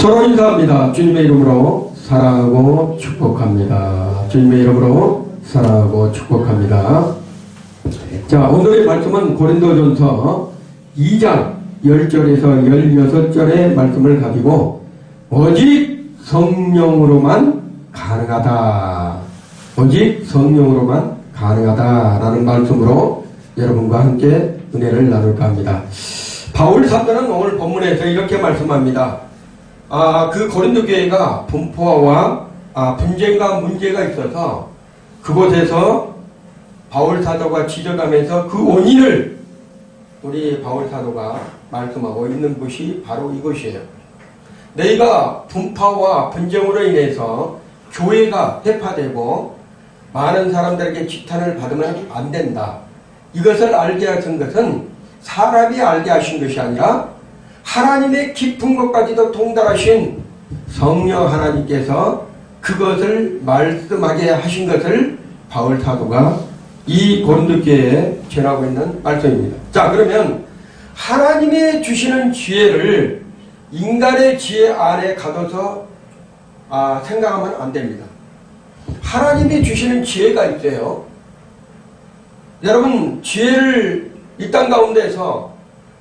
서로 인사합니다. 주님의 이름으로 사랑하고 축복합니다. 주님의 이름으로 사랑하고 축복합니다. 자, 오늘의 말씀은 고린도전서 2장 10절에서 16절의 말씀을 가지고 오직 성령으로만 가능하다. 오직 성령으로만 가능하다라는 말씀으로 여러분과 함께 은혜를 나눌까 합니다. 바울 사도는 오늘 본문에서 이렇게 말씀합니다. 그 고린도 교회가 분포와 분쟁과 문제가 있어서 그곳에서 바울 사도가 지적하면서 그 원인을 우리 바울 사도가 말씀하고 있는 것이 바로 이것이에요. 너희가 분파와 분쟁으로 인해서 교회가 해파되고 많은 사람들에게 지탄을 받으면 안 된다. 이것을 알게 하신 것은 사람이 알게 하신 것이 아니라 하나님의 깊은 것까지도 통달하신 성령 하나님께서 그것을 말씀하게 하신 것을 바울 사도가 이 고린도 교회에 전하고 있는 말씀입니다. 자, 그러면 하나님의 주시는 지혜를 인간의 지혜 안에 가둬서 생각하면 안 됩니다. 하나님이 주시는 지혜가 있어요. 여러분, 지혜를 이 땅 가운데서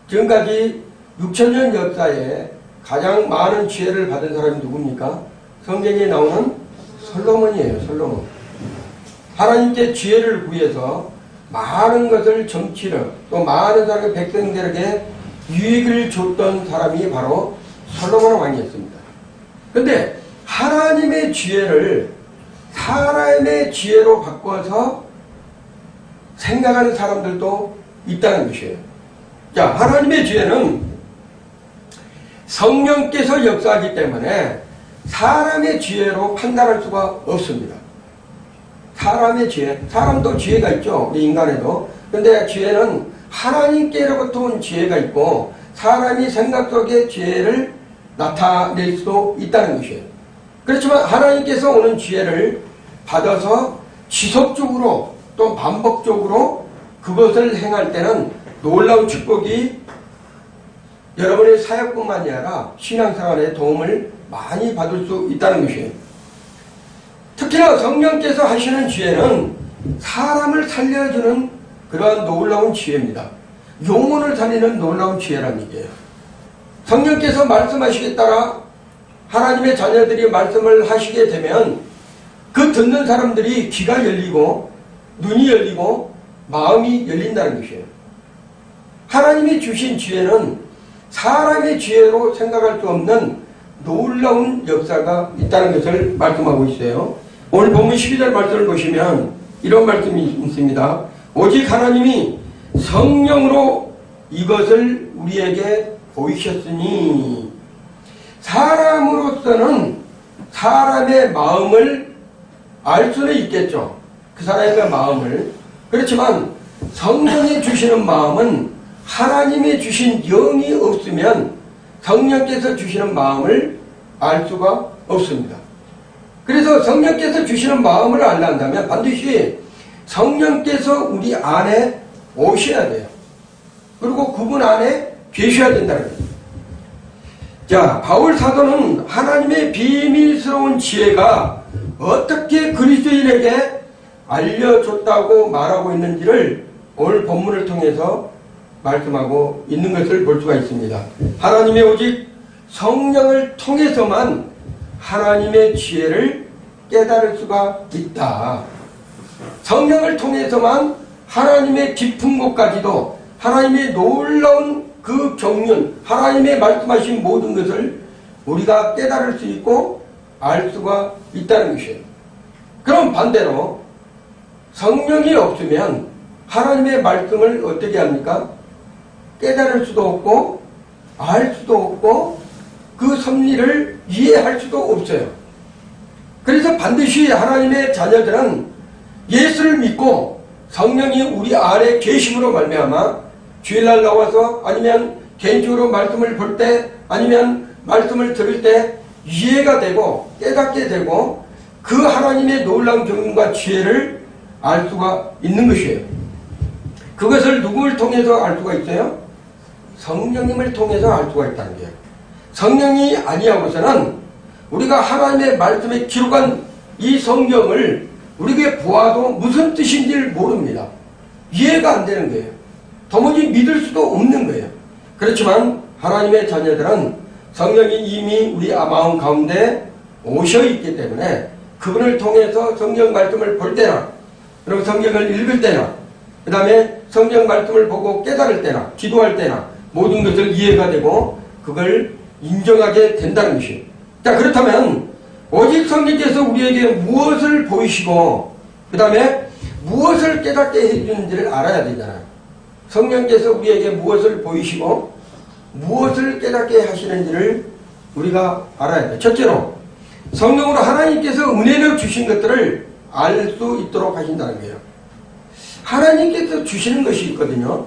지금까지 6,000년 역사에 가장 많은 지혜를 받은 사람이 누굽니까? 성경에 나오는 솔로몬이에요. 솔로몬. 하나님께 지혜를 구해서 많은 것을 정치를 또 많은 사람의 백성들에게 유익을 줬던 사람이 바로 솔로몬 왕이었습니다. 그런데 하나님의 지혜를 사람의 지혜로 바꿔서 생각하는 사람들도 있다는 것이에요. 자, 하나님의 지혜는 성령께서 역사하기 때문에 사람의 지혜로 판단할 수가 없습니다. 사람의 지혜, 사람도 지혜가 있죠. 우리 인간에도. 그런데 지혜는 하나님께로부터 온 지혜가 있고 사람이 생각 속의 지혜를 나타낼 수도 있다는 것이에요. 그렇지만 하나님께서 오는 지혜를 받아서 지속적으로 또 반복적으로 그것을 행할 때는 놀라운 축복이 여러분의 사역뿐만이 아니라 신앙생활에 도움을 많이 받을 수 있다는 것이에요. 특히나 성령께서 하시는 지혜는 사람을 살려주는 그러한 놀라운 지혜입니다. 영혼을 살리는 놀라운 지혜라는 얘기예요. 성령께서 말씀하시기에 따라 하나님의 자녀들이 말씀을 하시게 되면 그 듣는 사람들이 귀가 열리고 눈이 열리고 마음이 열린다는 것이에요. 하나님이 주신 지혜는 사람의 지혜로 생각할 수 없는 놀라운 역사가 있다는 것을 말씀하고 있어요. 오늘 본문 12절 말씀을 보시면 이런 말씀이 있습니다. 오직 하나님이 성령으로 이것을 우리에게 보이셨으니 사람으로서는 사람의 마음을 알 수는 있겠죠. 그 사람의 마음을. 그렇지만 성령이 주시는 마음은 하나님이 주신 영이 없으면 성령께서 주시는 마음을 알 수가 없습니다. 그래서 성령께서 주시는 마음을 알려한다면 반드시 성령께서 우리 안에 오셔야 돼요. 그리고 그분 안에 계셔야 된다는 거예요. 자, 바울 사도는 하나님의 비밀스러운 지혜가 어떻게 그리스도인에게 알려줬다고 말하고 있는지를 오늘 본문을 통해서 말씀하고 있는 것을 볼 수가 있습니다. 하나님의 오직 성령을 통해서만 하나님의 지혜를 깨달을 수가 있다. 성령을 통해서만 하나님의 깊은 곳까지도 하나님의 놀라운 그 경륜, 하나님의 말씀하신 모든 것을 우리가 깨달을 수 있고 알 수가 있다는 것이에요. 그럼 반대로 성령이 없으면 하나님의 말씀을 어떻게 합니까? 깨달을 수도 없고 알 수도 없고 그 섭리를 이해할 수도 없어요. 그래서 반드시 하나님의 자녀들은 예수를 믿고 성령이 우리 안에 계심으로 말미암아 주일날 나와서 아니면 개인적으로 말씀을 볼 때 아니면 말씀을 들을 때 이해가 되고 깨닫게 되고 그 하나님의 놀라운 경륜과 지혜를 알 수가 있는 것이에요. 그것을 누구를 통해서 알 수가 있어요? 성령님을 통해서 알 수가 있다는 거예요. 성령이 아니하고서는 우리가 하나님의 말씀에 기록한 이 성경을 우리에게 보아도 무슨 뜻인지를 모릅니다. 이해가 안 되는 거예요. 도무지 믿을 수도 없는 거예요. 그렇지만 하나님의 자녀들은 성령이 이미 우리 마음 가운데 오셔 있기 때문에 그분을 통해서 성경 말씀을 볼 때나, 그리고 성경을 읽을 때나, 그 다음에 성경 말씀을 보고 깨달을 때나, 기도할 때나 모든 것을 이해가 되고 그걸 인정하게 된다는 것이에요. 자, 그렇다면 오직 성령께서 우리에게 무엇을 보이시고 그 다음에 무엇을 깨닫게 해주는지를 알아야 되잖아요. 성령께서 우리에게 무엇을 보이시고 무엇을 깨닫게 하시는지를 우리가 알아야 돼요. 첫째로 성령으로 하나님께서 은혜를 주신 것들을 알 수 있도록 하신다는 거예요. 하나님께서 주시는 것이 있거든요.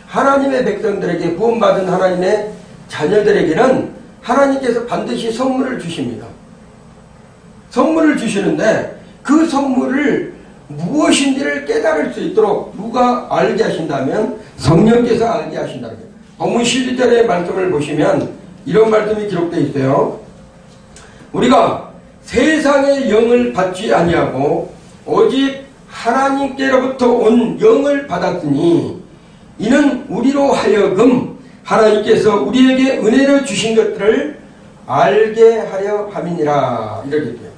하나님의 백성들에게, 구원받은 하나님의 자녀들에게는 하나님께서 반드시 선물을 주십니다. 선물을 주시는데 그 선물을 무엇인지를 깨달을 수 있도록 누가 알게 하신다면 성령께서 알게 하신다는 거예요. 본문 12절의 말씀을 보시면 이런 말씀이 기록되어 있어요. 우리가 세상의 영을 받지 아니하고 오직 하나님께로부터 온 영을 받았으니 이는 우리로 하여금 하나님께서 우리에게 은혜를 주신 것들을 알게 하려 함이니라. 이렇게 돼요.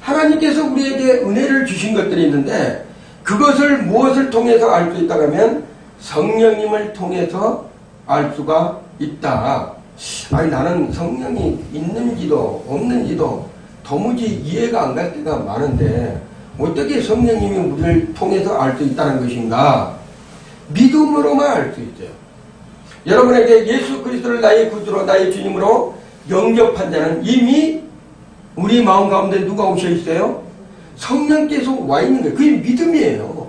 하나님께서 우리에게 은혜를 주신 것들이 있는데 그것을 무엇을 통해서 알 수 있다고 하면 성령님을 통해서 알 수가 있다. 아니, 나는 성령이 있는지도 없는지도 도무지 이해가 안 갈 때가 많은데 어떻게 성령님이 우리를 통해서 알 수 있다는 것인가? 믿음으로만 알 수 있어요. 여러분에게 예수 그리스도를 나의 구주로 나의 주님으로 영접한 자는 이미 우리 마음 가운데 누가 오셔 있어요? 성령께서 와 있는 거예요. 그게 믿음이에요.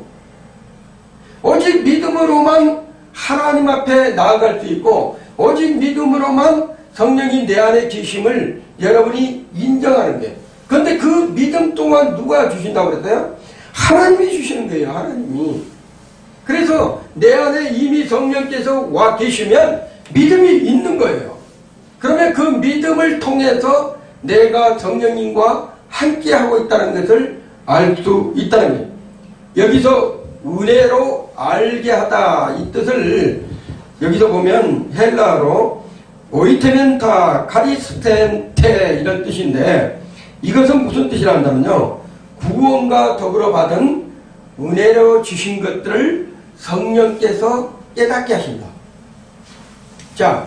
오직 믿음으로만 하나님 앞에 나아갈 수 있고 오직 믿음으로만 성령이 내 안에 계심을 여러분이 인정하는 거예요. 그런데 그 믿음 또한 누가 주신다고 그랬어요? 하나님이 주시는 거예요. 하나님이. 그래서 내 안에 이미 성령께서 와 계시면 믿음이 있는 거예요. 그러면 그 믿음을 통해서 내가 성령님과 함께하고 있다는 것을 알 수 있다는 거예요. 여기서 은혜로 알게 하다 이 뜻을 여기서 보면 헬라어로 오이테멘타 카리스텐테 이런 뜻인데 이것은 무슨 뜻이라 한다면요, 구원과 더불어 받은 은혜로 주신 것들을 성령께서 깨닫게 하신다. 자,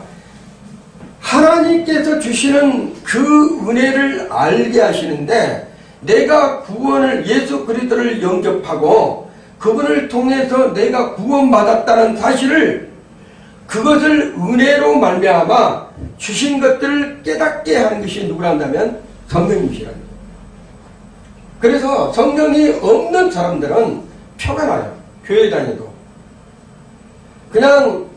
하나님께서 주시는 그 은혜를 알게 하시는데 내가 구원을, 예수 그리스도를 영접하고 그분을 통해서 내가 구원받았다는 사실을, 그것을 은혜로 말미암아 주신 것들을 깨닫게 하는 것이 누구라 한다면 성령님이시라는 거예요. 그래서 성령이 없는 사람들은 표가 나요. 교회 다녀도 그냥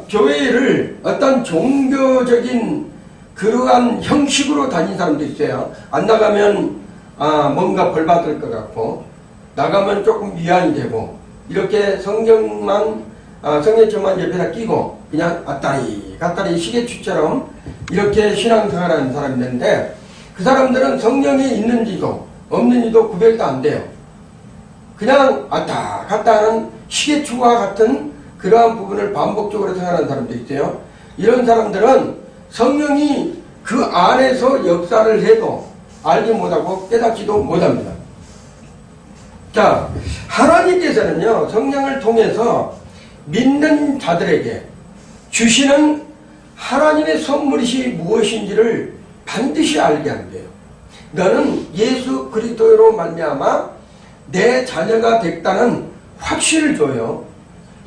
교회를 어떤 종교적인 그러한 형식으로 다닌 사람도 있어요. 안 나가면 뭔가 벌 받을 것 같고 나가면 조금 위안이 되고 이렇게 성경만 성경책만 옆에다 끼고 그냥 왔다리 갔다리 시계추처럼 이렇게 신앙생활하는 사람이 있는데 그 사람들은 성령이 있는지도 없는지도 구별도 안 돼요. 그냥 왔다 갔다 하는 시계추와 같은 그러한 부분을 반복적으로 생각하는 사람도 있어요. 이런 사람들은 성령이 그 안에서 역사를 해도 알지 못하고 깨닫지도 못합니다. 자, 하나님께서는요, 성령을 통해서 믿는 자들에게 주시는 하나님의 선물이 무엇인지를 반드시 알게 하는 거예요. 너는 예수 그리스도로 말미암아 내 자녀가 됐다는 확신을 줘요.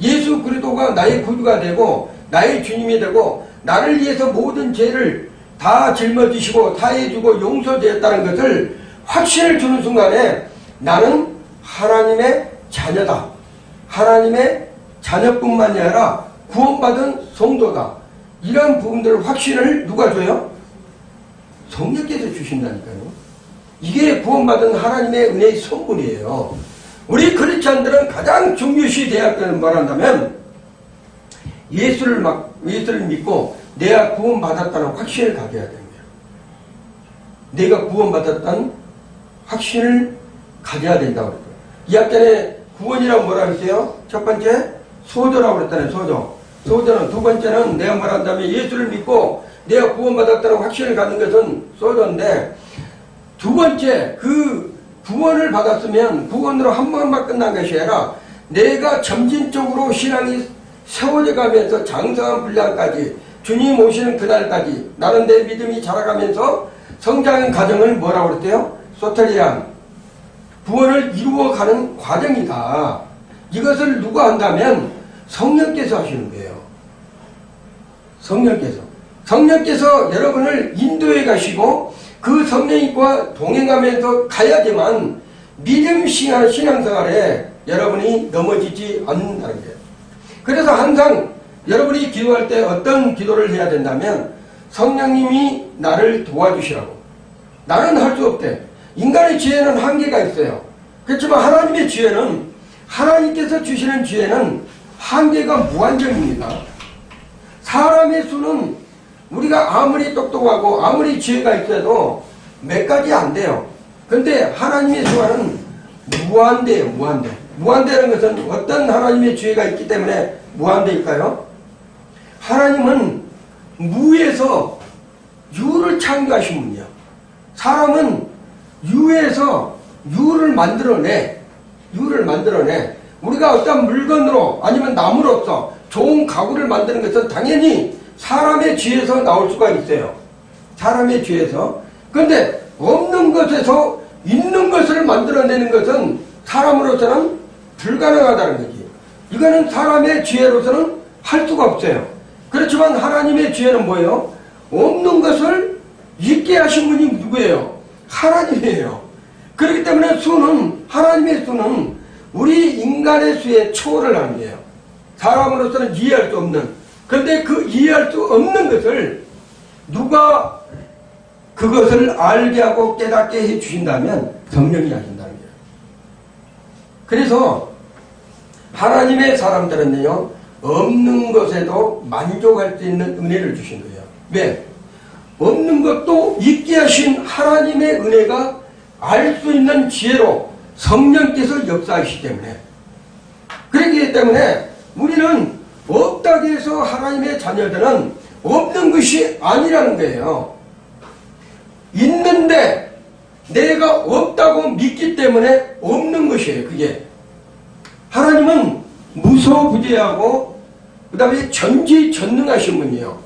예수 그리스도가 나의 구주가 되고 나의 주님이 되고 나를 위해서 모든 죄를 다 짊어지시고 다해주고 용서되었다는 것을 확신을 주는 순간에 나는 하나님의 자녀다. 하나님의 자녀뿐만이 아니라 구원받은 성도다. 이런 부분들 확신을 누가 줘요? 성령께서 주신다니까요. 이게 구원받은 하나님의 은혜의 선물이에요. 우리 크리스찬들은 가장 중요시 대할 것은 뭐란다면 예수를 믿고 내가 구원받았다는 확신을 가져야 됩니다. 내가 구원받았다는 확신을 가져야 된다고 그랬어요. 2학년에 구원이라고 뭐라 그랬어요? 첫 번째 소조라고 그랬잖아요. 소조는 두 번째는 내가 말한다면 예수를 믿고 내가 구원받았다는 확신을 갖는 것은 소조인데, 두 번째 그 구원을 받았으면 구원으로 한 번만 끝난 것이 아니라 내가 점진적으로 신앙이 세워져 가면서 장성한 분량까지 주님 오시는 그날까지 나는 내 믿음이 자라가면서 성장의 과정을 뭐라고 그랬대요? 소테리안, 구원을 이루어가는 과정이다. 이것을 누가 한다면 성령께서 하시는 거예요. 성령께서 여러분을 인도해 가시고 그 성령과 동행하면서 가야지만 믿음 신앙생활에 여러분이 넘어지지 않는다는 거예요. 그래서 항상 여러분이 기도할 때 어떤 기도를 해야 된다면 성령님이 나를 도와주시라고. 나는 할 수 없대. 인간의 지혜는 한계가 있어요. 그렇지만 하나님의 지혜는, 하나님께서 주시는 지혜는 한계가 무한정입니다. 사람의 수는 우리가 아무리 똑똑하고 아무리 지혜가 있어도 몇 가지 안 돼요. 근데 하나님의 수와는 무한대예요. 무한대라는 것은 어떤 하나님의 지혜가 있기 때문에 무한대일까요? 하나님은 무에서 유를 창조하신 분이야. 사람은 유에서 유를 만들어내. 우리가 어떤 물건으로 아니면 나무로서 좋은 가구를 만드는 것은 당연히 사람의 지혜에서 나올 수가 있어요. 사람의 지혜에서. 그런데 없는 것에서 있는 것을 만들어내는 것은 사람으로서는 불가능하다는 거지. 이거는 사람의 지혜로서는 할 수가 없어요. 그렇지만 하나님의 지혜는 뭐예요? 없는 것을 있게 하신 분이 누구예요? 하나님이에요. 그렇기 때문에 수는, 하나님의 수는 우리 인간의 수에 초월을 하는 거예요. 사람으로서는 이해할 수 없는. 그런데 그 이해할 수 없는 것을 누가 그것을 알게 하고 깨닫게 해 주신다면 성령이 하신다는 거예요. 그래서 하나님의 사람들은요, 없는 것에도 만족할 수 있는 은혜를 주신 거예요. 왜? 없는 것도 있게 하신 하나님의 은혜가 알 수 있는 지혜로 성령께서 역사하시기 때문에. 그렇기 때문에 우리는 없다고 해서 하나님의 자녀들은 없는 것이 아니라는 거예요. 있는데 내가 없다고 믿기 때문에 없는 것이에요. 그게. 하나님은 무소부재하고 그 다음에 전지전능하신 분이에요.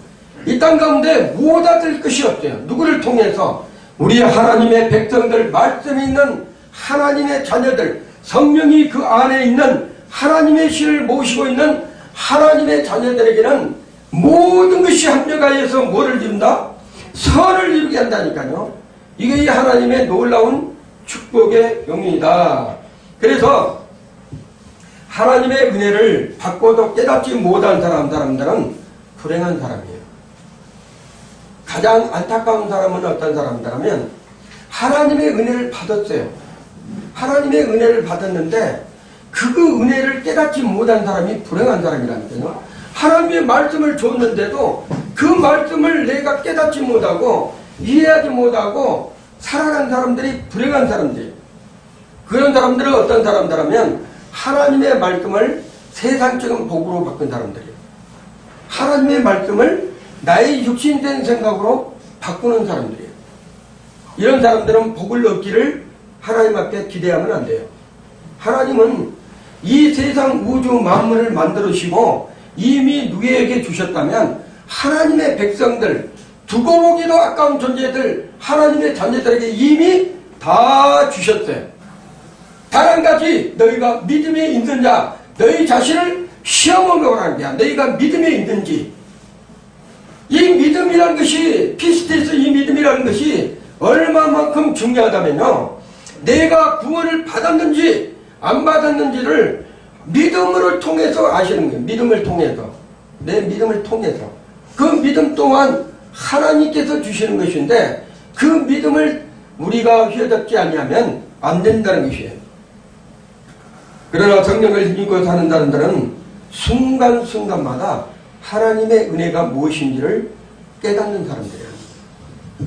이 땅 가운데 무엇 얻을 것이 없어요. 누구를 통해서? 우리 하나님의 백성들, 말씀이 있는 하나님의 자녀들, 성령이 그 안에 있는 하나님의 신을 모시고 있는 하나님의 자녀들에게는 모든 것이 합력하여서 뭐를 이룬다? 선을 이루게 한다니까요. 이게 이 하나님의 놀라운 축복의 영이다. 그래서 하나님의 은혜를 받고도 깨닫지 못한 사람들은 불행한 사람이에요. 가장 안타까운 사람은 어떤 사람이라면 하나님의 은혜를 받았어요. 하나님의 은혜를 받았는데 그 은혜를 깨닫지 못한 사람이 불행한 사람이라니까요. 하나님의 말씀을 줬는데도 그 말씀을 내가 깨닫지 못하고 이해하지 못하고 살아가는 사람들이 불행한 사람들이에요. 그런 사람들은 어떤 사람들이라면 하나님의 말씀을 세상적인 복으로 바꾼 사람들이에요. 하나님의 말씀을 나의 육신된 생각으로 바꾸는 사람들이에요. 이런 사람들은 복을 얻기를 하나님 앞에 기대하면 안 돼요. 하나님은 이 세상 우주 만물을 만들으시고 이미 누구에게 주셨다면 하나님의 백성들, 두고 보기도 아까운 존재들, 하나님의 자녀들에게 이미 다 주셨어요. 단 한 가지, 너희가 믿음에 있느냐, 너희 자신을 시험하게 오라는 거야. 너희가 믿음에 있는지. 이 믿음이라는 것이, 피스테스 이 믿음이라는 것이 얼마만큼 중요하다면요, 내가 구원을 받았는지 안 받았는지를 믿음을 통해서 아시는 거예요. 믿음을 통해서. 내 믿음을 통해서. 그 믿음 또한 하나님께서 주시는 것인데 그 믿음을 우리가 휘어잡지 아니하면 안 된다는 것이에요. 그러나 성령을 힘입고 사는 사람들은 순간순간마다 하나님의 은혜가 무엇인지를 깨닫는 사람들이에요.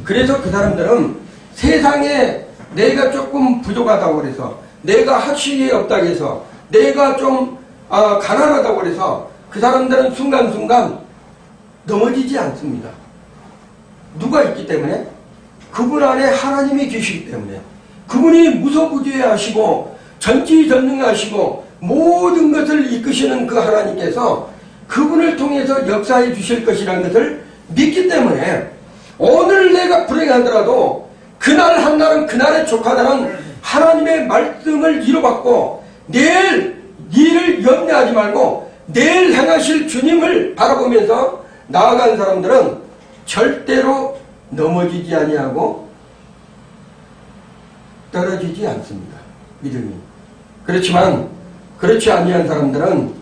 그래서 그 사람들은 세상에 내가 조금 부족하다고 그래서, 내가 학식이 없다고 해서, 내가 좀 가난하다고 그래서 그 사람들은 순간순간 넘어지지 않습니다. 누가 있기 때문에? 그분 안에 하나님이 계시기 때문에. 그분이 무소부재하시고 전지전능하시고 모든 것을 이끄시는 그 하나님께서 그분을 통해서 역사해 주실 것이라는 것을 믿기 때문에 오늘 내가 불행하더라도 그날 한날은 그날의 족하다는 하나님의 말씀을 이루받고 내일 일을 염려하지 말고 내일 행하실 주님을 바라보면서 나아간 사람들은 절대로 넘어지지 아니하고 떨어지지 않습니다. 믿음이. 그렇지만 그렇지 아니한 사람들은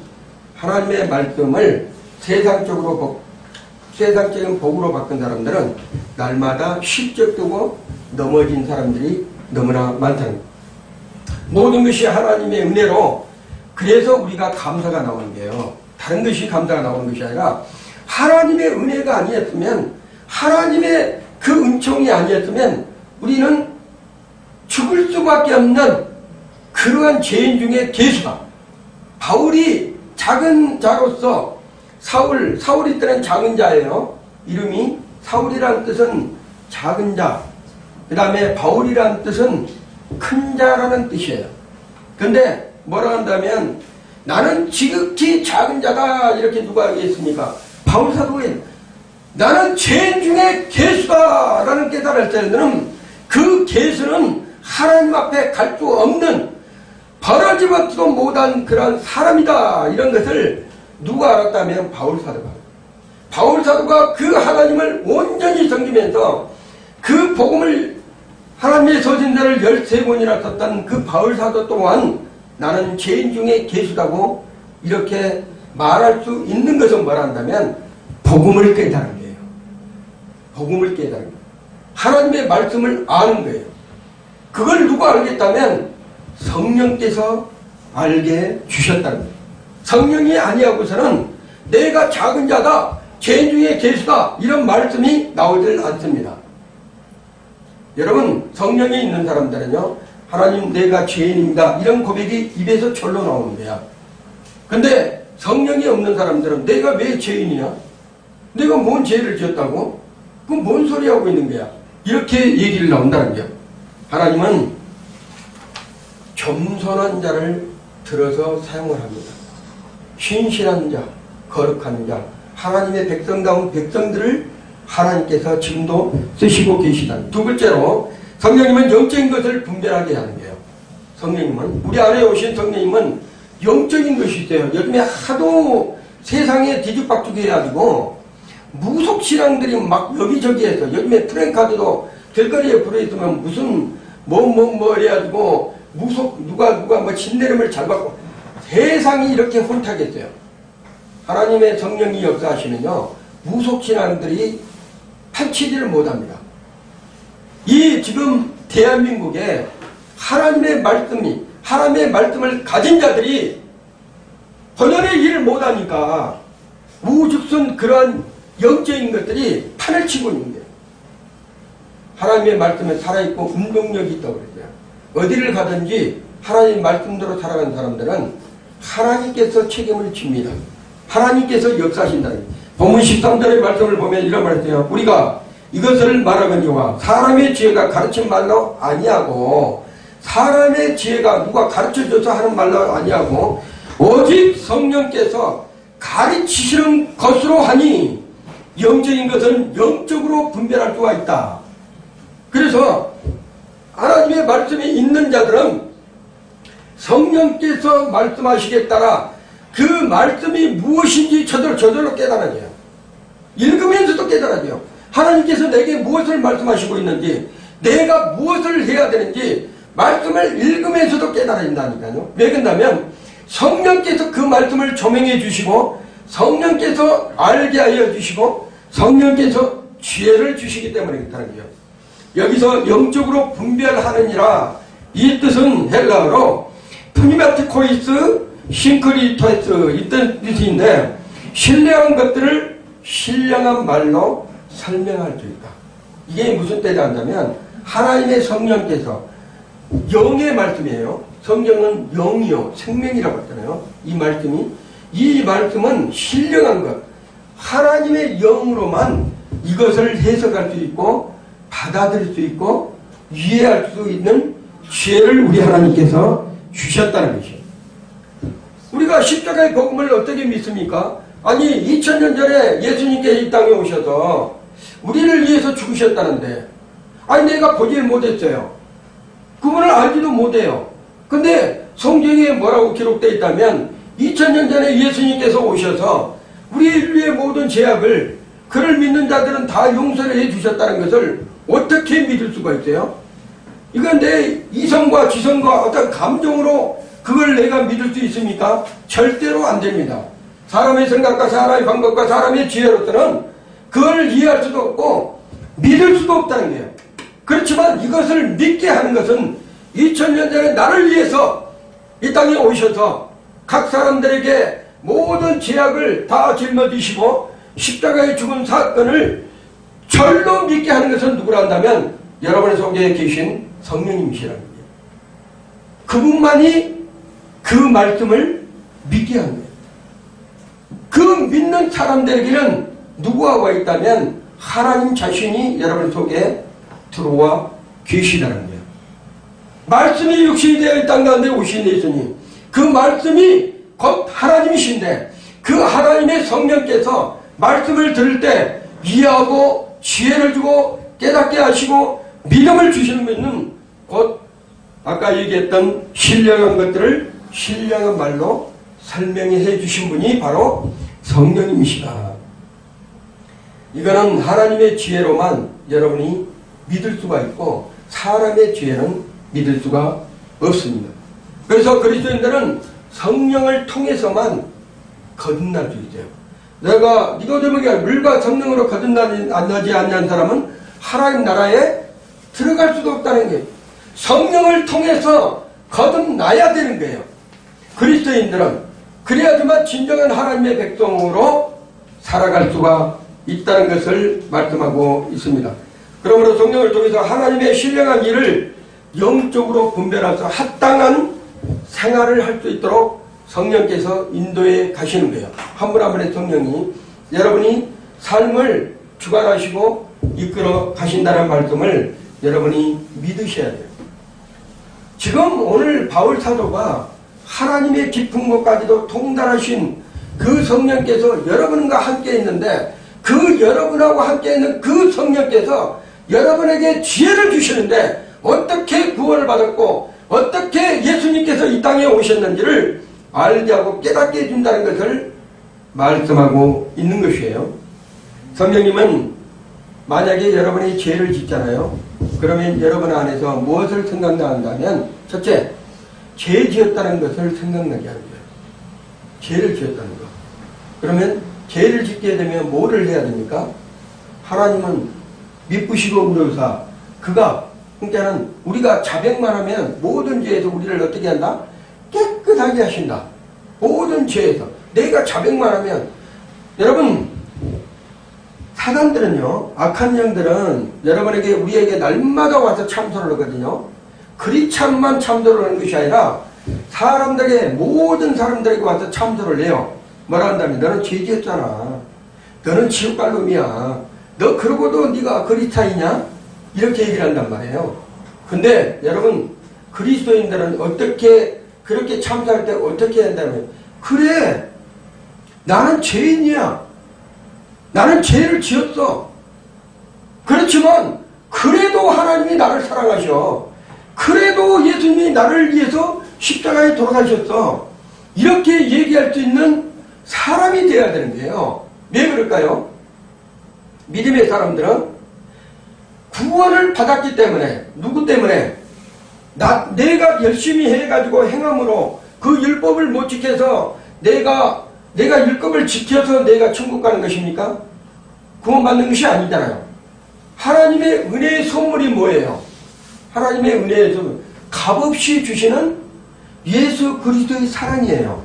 하나님의 말씀을 세상적인 복으로 바꾼 사람들은 날마다 실적되고 넘어진 사람들이 너무나 많다는 거예요. 모든 것이 하나님의 은혜로, 그래서 우리가 감사가 나오는 거예요. 다른 것이 감사가 나오는 것이 아니라 하나님의 은혜가 아니었으면, 하나님의 그 은총이 아니었으면 우리는 죽을 수밖에 없는 그러한 죄인 중에 개수다. 바울이 작은 자로서 사울이 때는 작은 자예요. 이름이 사울이라는 뜻은 작은 자, 그 다음에 바울이라는 뜻은 큰 자라는 뜻이에요. 근데 뭐라 한다면 나는 지극히 작은 자다, 이렇게 누가 얘기했습니까? 바울 사도인 나는 죄인 중에 개수다 라는 깨달을 때는 그 개수는 하나님 앞에 갈 수 없는, 벌어지지도 못한 그런 사람이다, 이런 것을 누가 알았다면 바울 사도가. 바울 사도가 그 하나님을 온전히 섬기면서 그 복음을, 하나님의 서신서를 13권이나 썼던 그 바울 사도 또한 나는 죄인 중에 개수다고 이렇게 말할 수 있는 것은 뭐라 한다면 복음을 깨달은 거예요. 복음을 깨달은 거예요. 하나님의 말씀을 아는 거예요. 그걸 누가 알겠다면 성령께서 알게 주셨다는 거예요. 성령이 아니하고서는 내가 작은 자다, 죄인 중에 개수다, 이런 말씀이 나오질 않습니다. 여러분, 성령이 있는 사람들은요, 하나님 내가 죄인입니다, 이런 고백이 입에서 절로 나오는 거야. 근데 성령이 없는 사람들은 내가 왜 죄인이야? 내가 뭔 죄를 지었다고? 그럼 뭔 소리 하고 있는 거야? 이렇게 얘기를 나온다는 거야. 하나님은 겸손한 자를 들어서 사용을 합니다. 신실한 자, 거룩한 자, 하나님의 백성다운 백성들을 하나님께서 지금도 쓰시고 계시다. 두 번째로 성령님은 영적인 것을 분별하게 하는 거예요. 성령님은, 우리 안에 오신 성령님은 영적인 것이 있어요. 요즘에 하도 세상에 뒤죽박죽 해가지고 무속신앙들이 막 여기저기에서, 요즘에 프랭카드도 길거리에 불어있으면 무슨 뭐 해가지고 무속 누가 뭐 진내름을 잘 받고, 세상이 이렇게 혼탁했어요. 하나님의 성령이 역사하시면요, 무속신앙들이 판치지를 못합니다. 이 지금 대한민국에 하나님의 말씀을 가진 자들이 본연의 일을 못하니까 우죽순 그러한 영적인 것들이 판을 치고 있는 거예요. 하나님의 말씀에 살아있고 운동력이 있다고 그랬어요. 어디를 가든지 하나님의 말씀대로 살아가는 사람들은 하나님께서 책임을 집니다. 하나님께서 역사하신다는 거예요. 본문 13절의 말씀을 보면 이런 말이에요. 우리가 이것을 말하거니와 사람의 지혜가 가르친 말로 아니하고, 사람의 지혜가 누가 가르쳐줘서 하는 말로 아니하고 오직 성령께서 가르치시는 것으로 하니 영적인 것은 영적으로 분별할 수가 있다. 그래서 하나님의 말씀이 있는 자들은 성령께서 말씀하시기에 따라 그 말씀이 무엇인지 저절로 깨달아져요. 읽으면서도 깨달아져요. 하나님께서 내게 무엇을 말씀하시고 있는지, 내가 무엇을 해야 되는지 말씀을 읽으면서도 깨달아진다니까요. 왜 그런다면 성령께서 그 말씀을 조명해 주시고, 성령께서 알게 하여 주시고, 성령께서 지혜를 주시기 때문에 그렇다는 거예요. 여기서 영적으로 분별하느니라, 이 뜻은 헬라어로 프니마티코이스 싱크리토스, 이 뜻인데 신령한 것들을 신령한 말로 설명할 수 있다. 이게 무슨 때다 한다면 하나님의 성령께서 영의 말씀이에요. 성경은 영이요 생명이라고 했잖아요. 이 말씀은 신령한 것, 하나님의 영으로만 이것을 해석할 수 있고 받아들일 수 있고 이해할 수 있는 지혜를 우리 하나님께서 주셨다는 것이에요. 우리가 십자가의 복음을 어떻게 믿습니까? 아니 2000년 전에 예수님께서 이 땅에 오셔서 우리를 위해서 죽으셨다는데 아니 내가 보질 못했어요. 그분을 알지도 못해요. 근데 성경에 뭐라고 기록되어 있다면 2000년 전에 예수님께서 오셔서 우리 인류의 모든 죄악을 그를 믿는 자들은 다 용서를 해주셨다는 것을 어떻게 믿을 수가 있어요? 이건 내 이성과 지성과 어떤 감정으로 그걸 내가 믿을 수 있습니까? 절대로 안 됩니다. 사람의 생각과 사람의 방법과 사람의 지혜로서는 그걸 이해할 수도 없고 믿을 수도 없다는 거예요. 그렇지만 이것을 믿게 하는 것은 2000년 전에 나를 위해서 이 땅에 오셔서 각 사람들에게 모든 죄악을 다 짊어지시고 십자가에 죽은 사건을 절로 믿게 하는 것은 누구라 한다면 여러분의 속에 계신 성령님이시라는 거예요. 그분만이 그 말씀을 믿게 하는 거예요. 그 믿는 사람들에게는 누구가 와 있다면 하나님 자신이 여러분 속에 들어와 계시다는 거예요. 말씀이 육신이 되어 이 땅 가운데 오신 예수님, 그 말씀이 곧 하나님이신데 그 하나님의 성령께서 말씀을 들을 때 이해하고 지혜를 주고 깨닫게 하시고 믿음을 주시는 분은 곧 아까 얘기했던 신령한 것들을 신령한 말로 설명해 주신 분이 바로 성령님이시다. 이거는 하나님의 지혜로만 여러분이 믿을 수가 있고 사람의 지혜는 믿을 수가 없습니다. 그래서 그리스도인들은 성령을 통해서만 거듭날 수 있어요. 내가 니고데모에게 물과 성령으로 거듭나지 않는 사람은 하나님 나라에 들어갈 수도 없다는 거예요. 성령을 통해서 거듭나야 되는 거예요. 그리스도인들은 그래야지만 진정한 하나님의 백성으로 살아갈 수가 있다는 것을 말씀하고 있습니다. 그러므로 성령을 통해서 하나님의 신령한 일을 영적으로 분별해서 합당한 생활을 할 수 있도록 성령께서 인도해 가시는 거예요. 한 분 한 분의 성령이 여러분이 삶을 주관하시고 이끌어 가신다는 말씀을 여러분이 믿으셔야 돼요. 지금 오늘 바울 사도가 하나님의 깊은 것까지도 통달하신 그 성령께서 여러분과 함께 있는데 그 여러분하고 함께 있는 그 성령께서 여러분에게 지혜를 주시는데 어떻게 구원을 받았고 어떻게 예수님께서 이 땅에 오셨는지를 알게 하고 깨닫게 해준다는 것을 말씀하고 있는 것이에요. 성령님은 만약에 여러분이 죄를 짓잖아요. 그러면 여러분 안에서 무엇을 생각난다면 첫째, 죄 지었다는 것을 생각나게 하는 거예요. 죄를 지었다는 것. 그러면 죄를 짓게 되면 뭐를 해야 됩니까? 하나님은 미쁘시고 우려사 그가 그러니까는 우리가 자백만 하면 모든 죄에서 우리를 어떻게 한다? 깨끗하게 하신다. 모든 죄에서 내가 자백만 하면 여러분 사단들은요 악한 영들은 여러분에게 우리에게 날마다 와서 참소를 하거든요. 그리 참만 참소를 하는 것이 아니라 사람들에게 모든 사람들에게 와서 참소를 해요. 뭐라 한다면 너는 죄 지었잖아. 너는 지옥 갈 놈이야. 너 그러고도 네가 그리 차이냐? 이렇게 얘기를 한단 말이에요. 근데 여러분 그리스도인들은 어떻게 그렇게 참사할 때 어떻게 한다면 그래 나는 죄인이야. 나는 죄를 지었어. 그렇지만 그래도 하나님이 나를 사랑하셔. 그래도 예수님이 나를 위해서 십자가에 돌아가셨어. 이렇게 얘기할 수 있는 사람이 되어야 되는 거예요. 왜 그럴까요? 믿음의 사람들은 구원을 받았기 때문에 누구 때문에? 내가 열심히 해가지고 행함으로 그 율법을 못 지켜서 내가 율법을 지켜서 내가 천국 가는 것입니까? 구원받는 것이 아니잖아요. 하나님의 은혜의 선물이 뭐예요? 하나님의 은혜의 선물 값없이 주시는 예수 그리스도의 사랑이에요.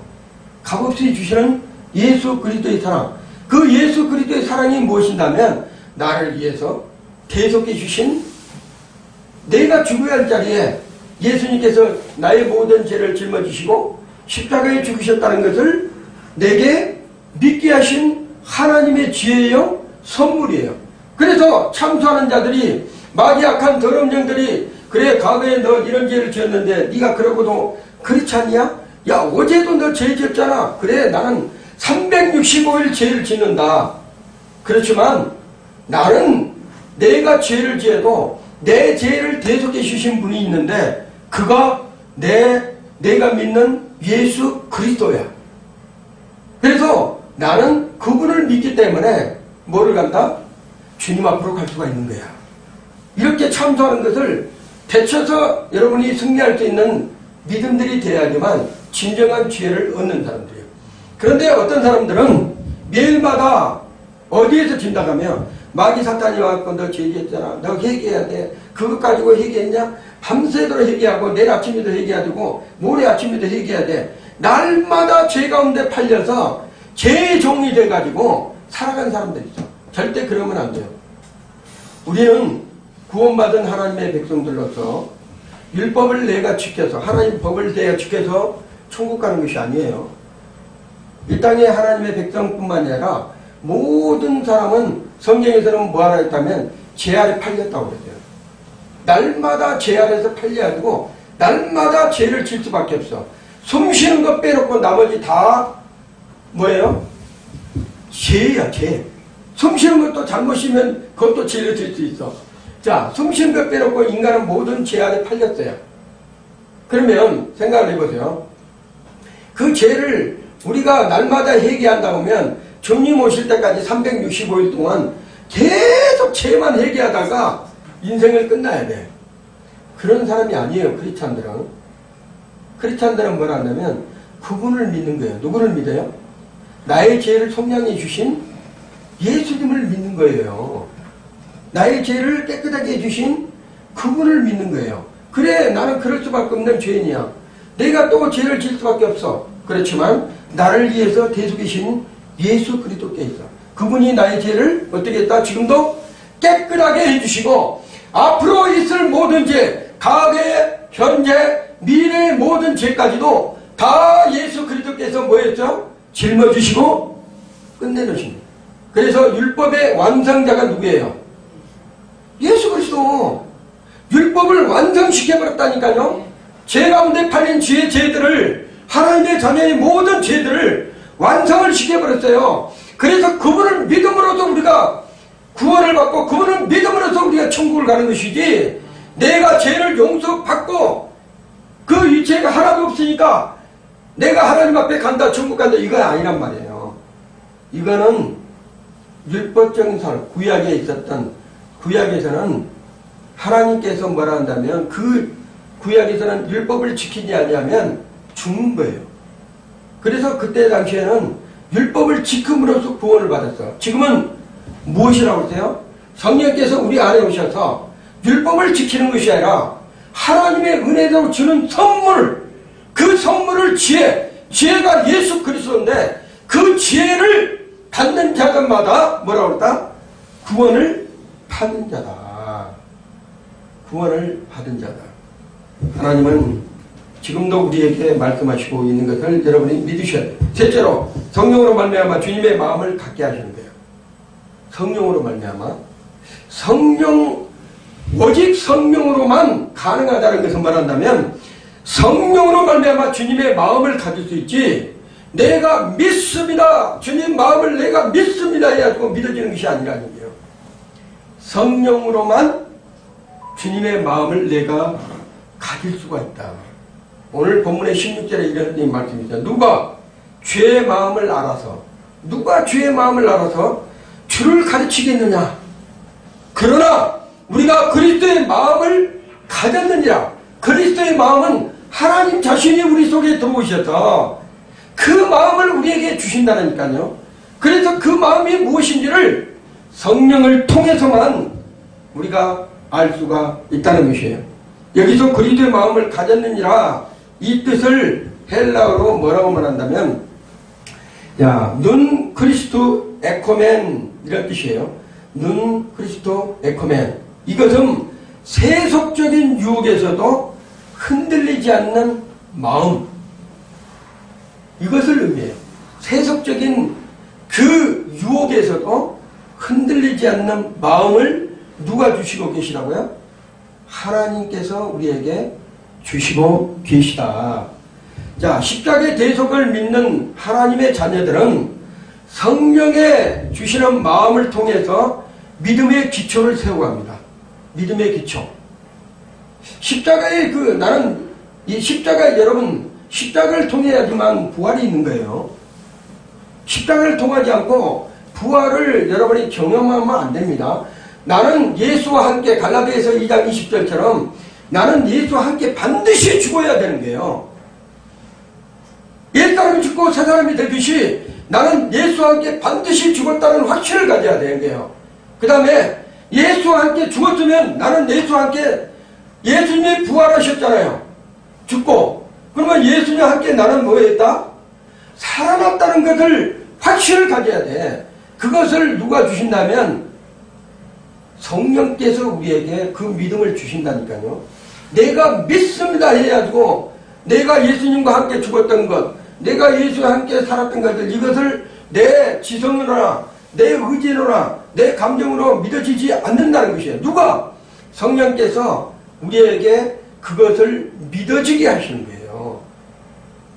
값없이 주시는 예수 그리스도의 사랑. 그 예수 그리스도의 사랑이 무엇인다면 나를 위해서 대속해 주신, 내가 죽어야 할 자리에 예수님께서 나의 모든 죄를 짊어지시고 십자가에 죽으셨다는 것을 내게 믿게 하신 하나님의 지혜요 선물이에요. 그래서 참소하는 자들이, 마귀 악한 더러운 영들이, 그래 과거에 너 이런 죄를 지었는데 네가 그러고도 그렇지 않냐? 야 어제도 너 죄 지었잖아. 그래 나는 365일 죄를 짓는다. 그렇지만 나는 내가 죄를 지어도 내 죄를 대속해 주신 분이 있는데 그가 내가 믿는 예수 그리스도야. 그래서 나는 그분을 믿기 때문에 뭐를 간다? 주님 앞으로 갈 수가 있는 거야. 이렇게 참소하는 것을 되쳐서 여러분이 승리할 수 있는 믿음들이 돼야지만 진정한 지혜를 얻는 사람들이에요. 그런데 어떤 사람들은 매일마다 어디에서 진다가면 마귀 사탄이 와서 너 죄지었잖아. 너 회개해야 돼. 그것 가지고 회개했냐? 밤새도록 회개하고 내일 아침에도 회개해야 되고 모레 아침에도 회개해야 돼. 날마다 죄 가운데 팔려서 죄의 종이 돼가지고 살아간 사람들이 있어. 절대 그러면 안 돼요. 우리는 구원받은 하나님의 백성들로서 율법을 내가 지켜서, 하나님 법을 내가 지켜서 천국 가는 것이 아니에요. 이 땅에 하나님의 백성뿐만 아니라 모든 사람은, 성경에서는 뭐 하나 했다면 죄 아래 팔렸다고 그랬어요. 날마다 죄 아래에서 팔려가지고 날마다 죄를 질 수밖에 없어. 숨 쉬는 것 빼놓고 나머지 다 뭐예요? 죄야, 죄. 숨 쉬는 것도 잘못 쉬면 그것도 죄를 질 수 있어. 자, 숨 쉬는 것 빼놓고 인간은 모든 죄 아래 팔렸어요. 그러면 생각을 해보세요. 그 죄를 우리가 날마다 회개한다 보면 주님 오실 때까지 365일 동안 계속 죄만 회개하다가 인생을 끝나야 돼. 그런 사람이 아니에요, 크리스찬들은. 크리스찬들은 뭘 한다면 그분을 믿는 거예요. 누구를 믿어요? 나의 죄를 속량해 주신 예수님을 믿는 거예요. 나의 죄를 깨끗하게 해주신 그분을 믿는 거예요. 그래, 나는 그럴 수밖에 없는 죄인이야. 내가 또 죄를 질 수밖에 없어. 그렇지만 나를 위해서 대속이신 예수 그리스도께 있어. 그분이 나의 죄를 어떻게 했다? 지금도 깨끗하게 해주시고 앞으로 있을 모든 죄, 과거의, 현재, 미래의 모든 죄까지도 다 예수 그리스도께서 뭐 했죠? 짊어지시고 끝내놓으십니다. 그래서 율법의 완성자가 누구예요? 예수 그리스도. 율법을 완성시켜버렸다니까요. 죄 가운데 팔린 죄들을, 하나님의 자녀의 모든 죄들을 완성을 시켜버렸어요. 그래서 그분을 믿음으로써 우리가 구원을 받고 그분을 믿음으로써 우리가 천국을 가는 것이지, 내가 죄를 용서받고 그 이체가 하나도 없으니까 내가 하나님 앞에 간다, 천국 간다, 이건 아니란 말이에요. 이거는 율법적인 삶, 구약에 있었던, 구약에서는 하나님께서 뭐라 한다면 그 구약에서는 율법을 지키지 아니하면 죽는 거예요. 그래서 그때 당시에는 율법을 지킴으로써 구원을 받았어. 지금은 무엇이라고 하세요? 성령께서 우리 안에 오셔서 율법을 지키는 것이 아니라 하나님의 은혜로 주는 선물, 그 선물을 지혜가 예수 그리스도인데 그 지혜를 받는 자들마다 뭐라고 그랬다? 구원을 받는 자다. 구원을 받은 자다. 하나님은 지금도 우리에게 말씀하시고 있는 것을 여러분이 믿으셔야 돼요. 셋째로, 성령으로 말미암아 주님의 마음을 갖게 하시는 거예요. 성령으로 말미암아. 오직 성령으로만 가능하다는 것을 말한다면, 성령으로 말미암아 주님의 마음을 가질 수 있지, 내가 믿습니다, 주님 마음을 내가 믿습니다 해가지고 믿어지는 것이 아니라는 거예요. 성령으로만 주님의 마음을 내가 가질 수가 있다. 오늘 본문의 16절에 이런 말씀입니다. 누가 죄의 마음을 알아서, 누가 죄의 마음을 알아서 주를 가르치겠느냐? 그러나 우리가 그리스도의 마음을 가졌느니라. 그리스도의 마음은 하나님 자신이 우리 속에 들어오셔서 그 마음을 우리에게 주신다니까요. 그래서 그 마음이 무엇인지를 성령을 통해서만 우리가 알 수가 있다는 것이에요. 여기서 그리스도의 마음을 가졌느니라, 이 뜻을 헬라어로 뭐라고 말한다면, 눈 크리스토 에코멘, 이런 뜻이에요. 눈 크리스토 에코멘. 이것은 세속적인 유혹에서도 흔들리지 않는 마음, 이것을 의미해요. 세속적인 그 유혹에서도 흔들리지 않는 마음을 누가 주시고 계시다고요? 하나님께서 우리에게 주시고 계시다. 자, 십자가의 대속을 믿는 하나님의 자녀들은 성령의 주시는 마음을 통해서 믿음의 기초를 세워갑니다. 믿음의 기초. 십자가의 나는 이 십자가, 여러분, 십자가를 통해야지만 부활이 있는 거예요. 십자가를 통하지 않고 부활을 여러분이 경험하면 안 됩니다. 나는 예수와 함께, 갈라디아서 2장 20절처럼 나는 예수와 함께 반드시 죽어야 되는 거예요. 옛 사람이 죽고 새 사람이 되듯이 나는 예수와 함께 반드시 죽었다는 확신을 가져야 되는 거예요. 그 다음에 예수와 함께 죽었으면 나는 예수와 함께, 예수님이 부활하셨잖아요. 죽고. 그러면 예수님과 함께 나는 뭐 했다? 살아났다는 것을 확신을 가져야 돼. 그것을 누가 주신다면 성령께서 우리에게 그 믿음을 주신다니까요. 내가 믿습니다 해가지고 내가 예수님과 함께 죽었던 것, 내가 예수와 함께 살았던 것들, 이것을 내 지성으로나 내 의지로나 내 감정으로 믿어지지 않는다는 것이에요. 누가? 성령께서 우리에게 그것을 믿어지게 하시는 거예요.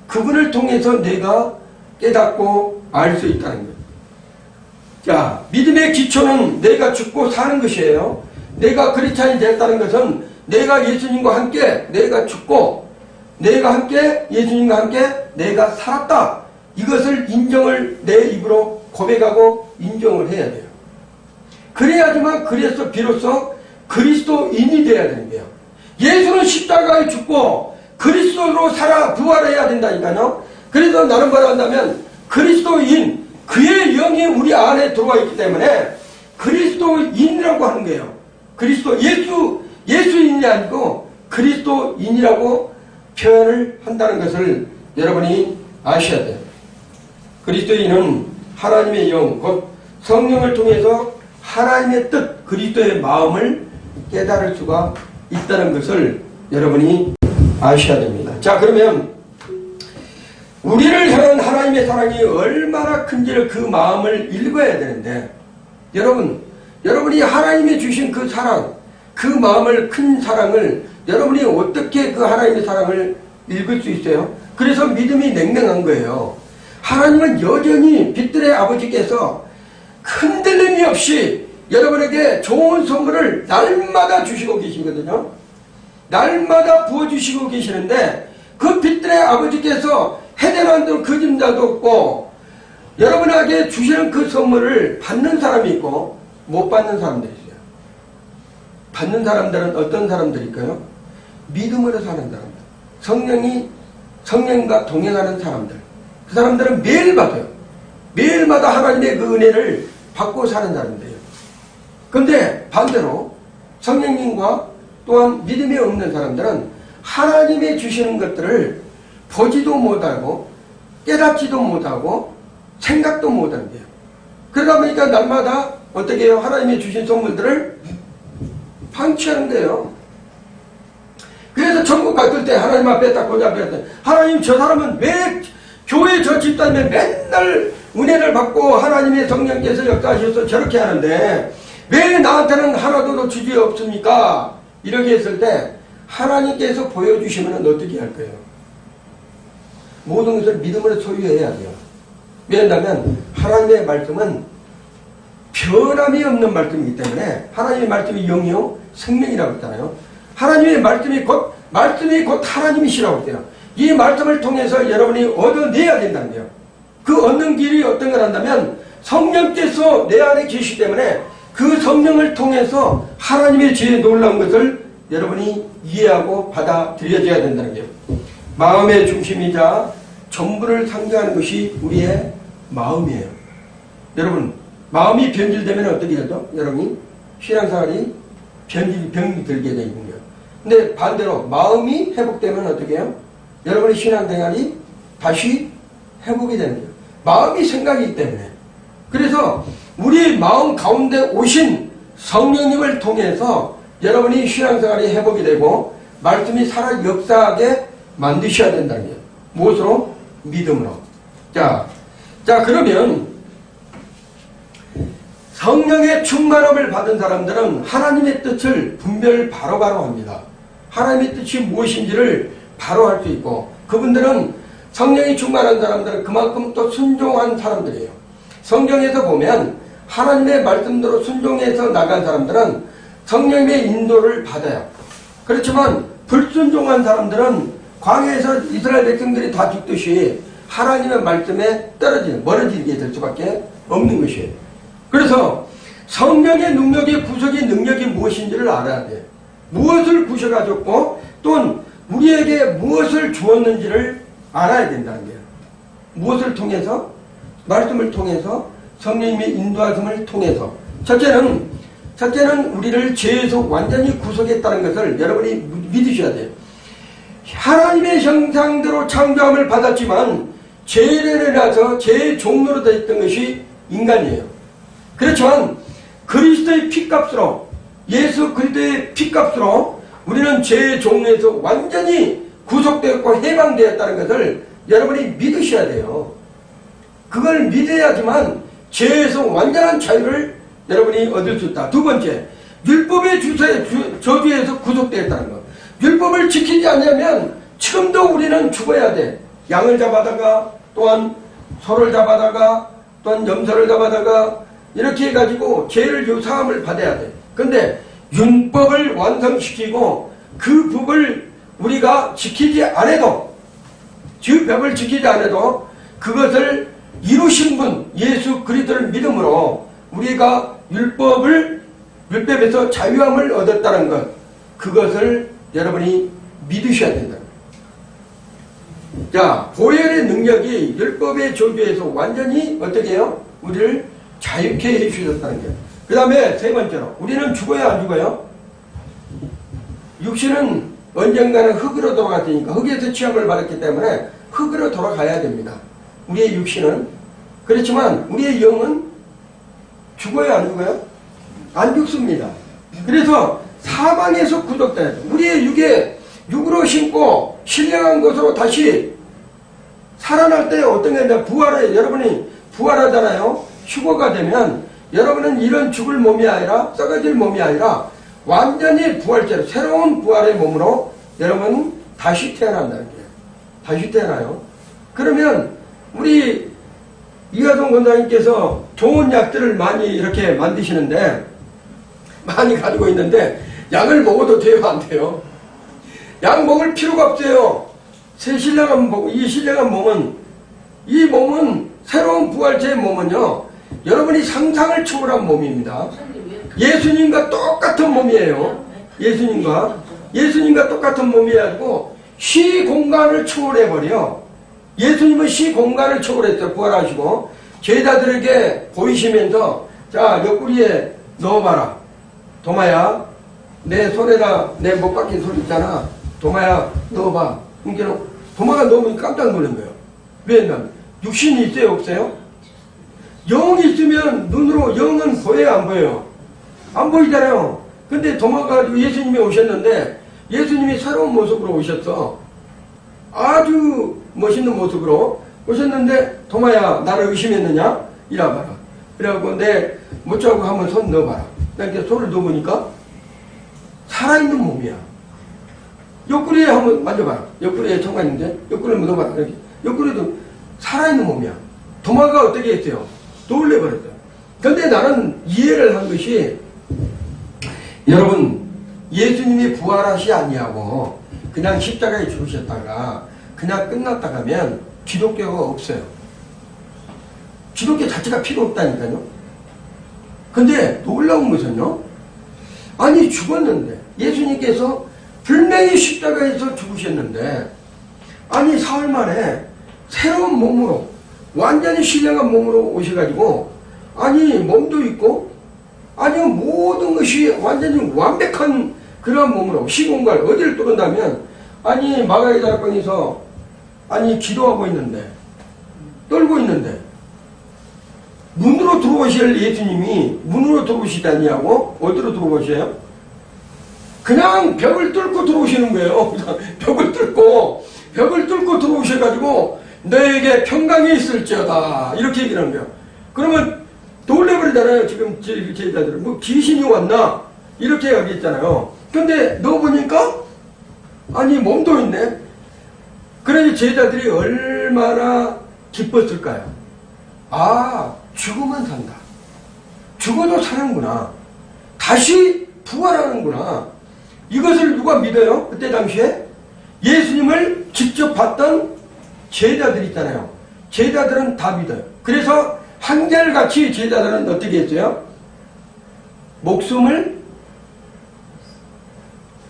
그분을 통해서 내가 깨닫고 알 수 있다는 거예요. 자, 믿음의 기초는 내가 죽고 사는 것이에요. 내가 크리스찬이 됐다는 것은 내가 예수님과 함께 내가 죽고 내가 함께 예수님과 함께 내가 살았다. 이것을 인정을 내 입으로 고백하고 인정을 해야 돼요. 그래야지만 그래서 비로소 그리스도인이 되어야 되는 거예요. 예수는 십자가에 죽고 그리스도로 살아 부활해야 된다니까요. 그래서 나는 뭐라 한다면 그리스도인, 그의 영이 우리 안에 들어와 있기 때문에 그리스도인이라고 하는 거예요. 그리스도, 예수인이 아니고 그리스도인이라고 표현을 한다는 것을 여러분이 아셔야 돼요. 그리스도인은 하나님의 영, 곧 성령을 통해서 하나님의 뜻, 그리스도의 마음을 깨달을 수가 있다는 것을 여러분이 아셔야 됩니다. 자, 그러면 우리를 향한 하나님의 사랑이 얼마나 큰지를 그 마음을 읽어야 되는데, 여러분이 하나님이 주신 그 사랑, 그 마음을, 큰 사랑을 여러분이 어떻게 그 하나님의 사랑을 읽을 수 있어요? 그래서 믿음이 냉랭한 거예요. 하나님은 여전히 빛들의 아버지께서 흔들림이 없이 여러분에게 좋은 선물을 날마다 주시고 계시거든요. 날마다 부어주시고 계시는데 그 빛들의 아버지께서 해대만도 거짓말도 없고 여러분에게 주시는 그 선물을 받는 사람이 있고 못 받는 사람들이 있어요. 받는 사람들은 어떤 사람들일까요? 믿음으로 사는 사람들, 성령과 동행하는 사람들. 그 사람들은 매일 받아요. 매일마다 하나님의 그 은혜를 받고 사는 사람들이에요. 그런데 반대로 성령님과 또한 믿음이 없는 사람들은 하나님이 주시는 것들을 보지도 못하고 깨닫지도 못하고 생각도 못하는 거예요. 그러다 보니까 날마다 어떻게 해요? 하나님이 주신 선물들을 방치하는 거예요. 그래서 천국 갔을 때 하나님 앞에 딱 고잡을 때 하나님, 저 사람은 왜 교회 저 집단에 맨날 은혜를 받고 하나님의 성령께서 역사하셔서 저렇게 하는데 왜 나한테는 하나도 주지 없습니까? 이렇게 했을 때 하나님께서 보여주시면 어떻게 할 거예요? 모든 것을 믿음으로 소유해야 돼요. 왜냐하면 하나님의 말씀은 변함이 없는 말씀이기 때문에, 하나님의 말씀이 영이요 생명이라고 했잖아요. 하나님의 말씀이 곧 하나님이시라고 했어요. 이 말씀을 통해서 여러분이 얻어내야 된다는 거예요. 그 얻는 길이 어떤 걸 한다면 성령께서 내 안에 계시기 때문에 그 성령을 통해서 하나님의 지혜에 놀라운 것을 여러분이 이해하고 받아들여져야 된다는 거예요. 마음의 중심이자 전부를 상징하는 것이 우리의 마음이에요. 여러분, 마음이 변질되면 어떻게 되죠? 여러분이 신앙생활이 병이 들게 되는 거예요. 근데 반대로 마음이 회복되면 어떻게 해요? 여러분의 신앙생활이 다시 회복이 되는 거예요. 마음이 생각이기 때문에. 그래서 우리 마음 가운데 오신 성령님을 통해서 여러분이 신앙생활이 회복이 되고 말씀이 살아 역사하게 만드셔야 된다는 거예요. 무엇으로? 믿음으로. 자 그러면 성령의 충만함을 받은 사람들은 하나님의 뜻을 분별 바로바로 합니다. 하나님의 뜻이 무엇인지를 바로 할 수 있고, 그분들은 성령이 충만한 사람들은 그만큼 또 순종한 사람들이에요. 성경에서 보면 하나님의 말씀대로 순종해서 나간 사람들은 성령의 인도를 받아요. 그렇지만 불순종한 사람들은 광야에서 이스라엘 백성들이 다 죽듯이 하나님의 말씀에 멀어지게 될 수밖에 없는 것이에요. 그래서 성령의 능력의 구속의 능력이 무엇인지를 알아야 돼. 무엇을 구속하셨고 또는 우리에게 무엇을 주었는지를 알아야 된다는 거예요. 무엇을 통해서? 말씀을 통해서, 성령님의 인도하심을 통해서. 첫째는 우리를 죄에서 완전히 구속했다는 것을 여러분이 믿으셔야 돼요. 하나님의 형상대로 창조함을 받았지만 죄를 해서 죄의 종로로 되어 있던 것이 인간이에요. 그렇지만 그리스도의 피값으로, 예수 그리스도의 피값으로 우리는 죄의 종로에서 완전히 구속되었고 해방되었다는 것을 여러분이 믿으셔야 돼요. 그걸 믿어야지만 죄에서 완전한 자유를 여러분이 얻을 수 있다. 두 번째, 율법의 저주에서 구속되었다는 것. 율법을 지키지 않으면 지금도 우리는 죽어야 돼. 양을 잡아다가, 또한 소를 잡아다가, 또한 염소를 잡아다가 이렇게 해가지고 죄를 사함을 받아야 돼. 근데 율법을 완성시키고 그 법을 우리가 지키지 않아도, 그 법을 지키지 않아도 그것을 이루신 분 예수 그리스도를 믿음으로 우리가 율법에서 자유함을 얻었다는 것, 그것을 여러분이 믿으셔야 된다. 자, 보혈의 능력이 율법의 저주에서 완전히 어떻게 해요? 우리를 자유케 해주셨다는 거예요. 그 다음에 세 번째로, 우리는 죽어야 안 죽어요? 육신은 언젠가는 흙으로 돌아갔으니까, 흙에서 취함을 받았기 때문에 흙으로 돌아가야 됩니다. 우리의 육신은. 그렇지만 우리의 영은 죽어요 안 죽어요? 안 죽습니다. 그래서 사망에서 구속돼야죠. 우리의 육으로 신고 신령한 것으로 다시 살아날 때 어떤 게 있냐, 여러분이 부활하잖아요. 휴거가 되면 여러분은 이런 죽을 몸이 아니라, 썩어질 몸이 아니라 완전히 부활체로 새로운 부활의 몸으로 여러분 다시 태어난다는 거예요. 다시 태어나요. 그러면 우리 이하동 권사님께서 좋은 약들을 많이 이렇게 만드시는데, 많이 가지고 있는데 약을 먹어도 돼요 안 돼요? 약 먹을 필요가 없어요. 새 신령한 몸, 이 몸은 새로운 부활체의 몸은요, 여러분이 상상을 초월한 몸입니다. 예수님과 똑같은 몸이에요. 예수님과 똑같은 몸이어가지고 시공간을 초월해버려. 예수님은 시공간을 초월했어요. 부활하시고 제자들에게 보이시면서, 자, 옆구리에 넣어봐라. 도마야, 내 손에다 내 못 박힌 손 있잖아. 도마야, 넣어봐. 그러니까 도마가 넣으면 깜짝 놀란 거예요. 왜? 육신이 있어요 없어요? 영이 있으면 눈으로, 영은 보여요 안 보여요? 안 보이잖아요. 근데 도마가 예수님이 오셨는데 예수님이 새로운 모습으로 오셨어. 아주 멋있는 모습으로 오셨는데, 도마야 나를 의심했느냐? 이라봐라. 그래갖고 내 못자고 한번 손 넣어봐라. 이렇게 손을 넣어보니까 살아있는 몸이야. 옆구리에 한번 만져봐라. 옆구리에 청관인데 옆구리에 묻어봐라. 이렇게. 옆구리도 살아있는 몸이야. 도마가 어떻게 했어요? 놀래버렸어요. 근데 나는 이해를 한 것이, 여러분, 예수님이 부활하시 아니하고 그냥 십자가에 죽으셨다가 그냥 끝났다 가면 기독교가 없어요. 기독교 자체가 필요 없다니까요. 근데 놀라운 것은요, 아니 죽었는데, 예수님께서 분명히 십자가에서 죽으셨는데, 아니 사흘 만에 새로운 몸으로, 완전히 신령한 몸으로 오셔가지고, 아니 몸도 있고, 아니 모든 것이 완전히 완벽한 그런 몸으로, 시공간 어디를 뚫은다면, 아니 마가의 다락방에서 아니 기도하고 있는데, 떨고 있는데, 문으로 들어오실 예수님이 문으로 들어오시다니하고 어디로 들어오셔요? 그냥 벽을 뚫고 들어오시는 거예요. 벽을 뚫고 들어오셔가지고 너에게 평강이 있을지어다 이렇게 얘기를 하는 거예요. 그러면 놀래버리잖아요. 지금 제자들은 뭐 귀신이 왔나 이렇게 얘기했잖아요. 근데 너 보니까 아니 몸도 있네. 그러니 제자들이 얼마나 기뻤을까요? 아, 죽으면 산다. 죽어도 사는구나. 다시 부활하는구나. 이것을 누가 믿어요? 그때 당시에 예수님을 직접 봤던 제자들이 있잖아요. 제자들은 다 믿어요. 그래서 한결같이 제자들은 어떻게 했어요?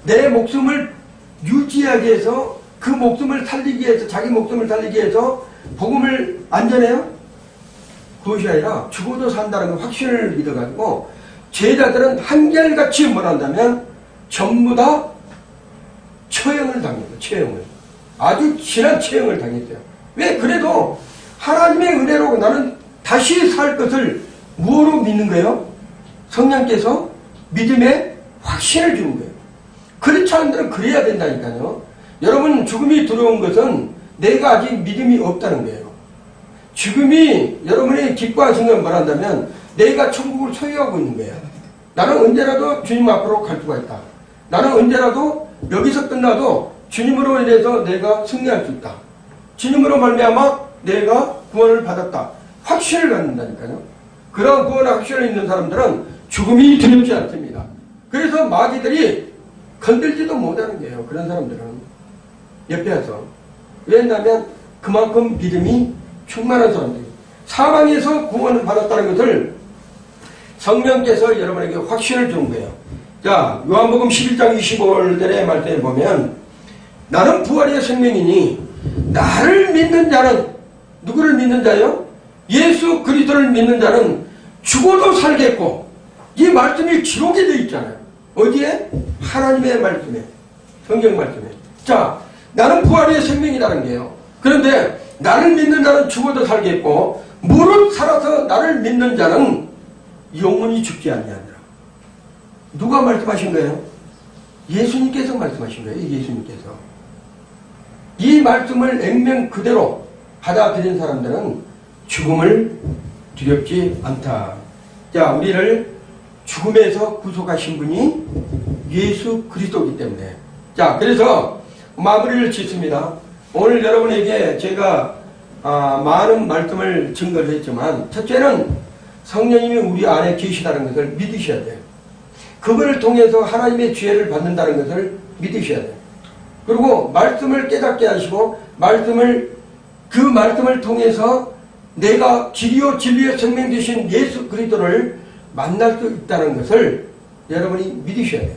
내 목숨을 유지하기 위해서, 그 목숨을 살리기 위해서, 자기 목숨을 살리기 위해서 복음을 안 전해요? 그것이 아니라 죽어도 산다는 그 확신을 믿어가지고 제자들은 한결같이 뭘 한다면 전부 다 처형을 당했어요. 처형을. 아주 진한 처형을 당했어요. 왜? 그래도 하나님의 은혜로 나는 다시 살 것을 무엇으로 믿는 거예요? 성령께서 믿음의 확신을 주는 거예요. 그렇지 않은 사람들은 그래야 된다니까요. 여러분, 죽음이 두려운 것은 내가 아직 믿음이 없다는 거예요. 죽음이 여러분이 기뻐하신 건 말한다면 내가 천국을 소유하고 있는 거예요. 나는 언제라도 주님 앞으로 갈 수가 있다. 나는 언제라도 여기서 끝나도 주님으로 인해서 내가 승리할 수 있다. 주님으로 말미암아 내가 구원을 받았다. 확신을 갖는다니까요. 그런 구원의 확신을 있는 사람들은 죽음이 두렵지 않습니다. 그래서 마귀들이 건들지도 못하는 거예요. 그런 사람들은 옆에 와서. 왜냐하면 그만큼 믿음이 충만한 사람들이 사망에서 구원을 받았다는 것을 성령께서 여러분에게 확신을 준 거예요. 자, 요한복음 11장 25절의 말씀에 보면 나는 부활의 생명이니 나를 믿는 자는, 누구를 믿는 자요? 예수 그리스도를 믿는 자는 죽어도 살겠고, 이 말씀이 기록이 되어 있잖아요. 어디에? 하나님의 말씀에, 성경 말씀에. 자, 나는 부활의 생명이라는 게요. 그런데 나를 믿는 자는 죽어도 살겠고 무릇 살아서 나를 믿는 자는 영원히 죽지 아니하니라. 누가 말씀하신 거예요? 예수님께서 말씀하신 거예요. 예수님께서. 이 말씀을 액면 그대로 받아들인 사람들은 죽음을 두렵지 않다. 자, 우리를 죽음에서 구속하신 분이 예수 그리스도이기 때문에. 자, 그래서 마무리를 짓습니다. 오늘 여러분에게 제가 많은 말씀을 증거를 했지만, 첫째는 성령님이 우리 안에 계시다는 것을 믿으셔야 돼요. 그걸 통해서 하나님의 지혜를 받는다는 것을 믿으셔야 돼요. 그리고 말씀을 깨닫게 하시고 그 말씀을 통해서 내가 길이요 진리의 생명 되신 예수 그리스도를 만날 수 있다는 것을 여러분이 믿으셔야 돼요.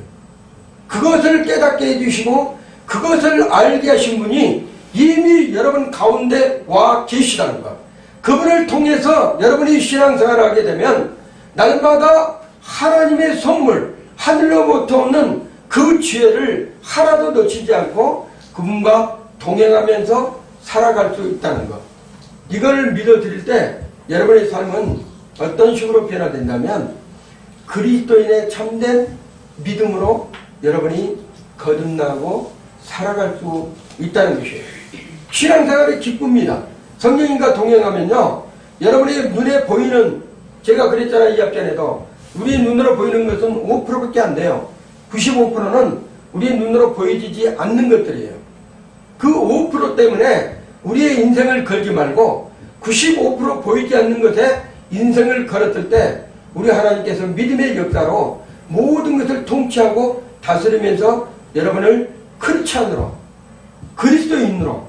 그것을 깨닫게 해주시고 그것을 알게 하신 분이 이미 여러분 가운데 와 계시다는 것. 그분을 통해서 여러분이 신앙생활을 하게 되면 날마다 하나님의 선물, 하늘로부터 오는 그 지혜를 하나도 놓치지 않고 그분과 동행하면서 살아갈 수 있다는 것. 이걸 믿어드릴 때 여러분의 삶은 어떤 식으로 변화된다면 그리스도인의 참된 믿음으로 여러분이 거듭나고 살아갈 수 있다는 것이에요. 신앙생활이 기쁩니다. 성령님과 동행하면요, 여러분의 눈에 보이는, 제가 그랬잖아요, 이 앞전에도. 우리 눈으로 보이는 것은 5%밖에 안 돼요. 95%는 우리 눈으로 보이지 않는 것들이에요. 그 5% 때문에 우리의 인생을 걸지 말고 95% 보이지 않는 것에 인생을 걸었을 때 우리 하나님께서 믿음의 역사로 모든 것을 통치하고 다스리면서 여러분을 크리스찬으로, 그리스도인으로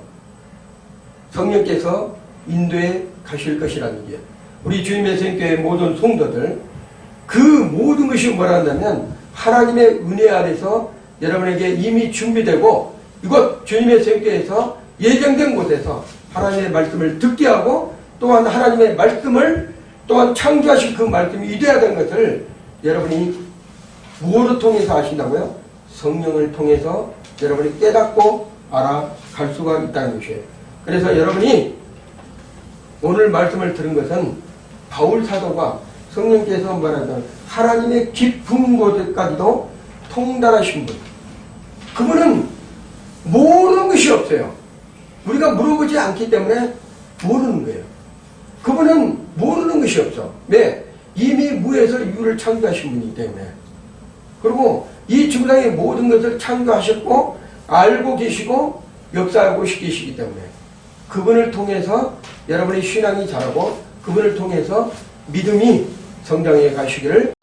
성령께서 인도해 가실 것이라는 게, 우리 주님의 생교회 모든 성도들, 그 모든 것이 뭐라 한다면 하나님의 은혜 아래서 여러분에게 이미 준비되고 이곳 주님의 생교회에서 예정된 곳에서 하나님의 말씀을 듣게 하고 또한 하나님의 말씀을 또한 창조하신 그 말씀이 이루어야 되는 것을 여러분이 무엇을 통해서 아신다고요? 성령을 통해서 여러분이 깨닫고 알아갈 수가 있다는 것이에요. 그래서 여러분이 오늘 말씀을 들은 것은 바울 사도가 성령께서 말하던 하나님의 깊은 곳까지도 통달하신 분. 그분은 모르는 것이 없어요. 우리가 물어보지 않기 때문에 모르는 거예요. 그분은 모르는 것이 없어. 왜? 이미 무에서 유를 창조하신 분이기 때문에. 그리고 이 지구상의 모든 것을 창조하셨고 알고 계시고 역사하고 계시기 때문에 그분을 통해서 여러분의 신앙이 자라고 그분을 통해서 믿음이 성장해 가시기를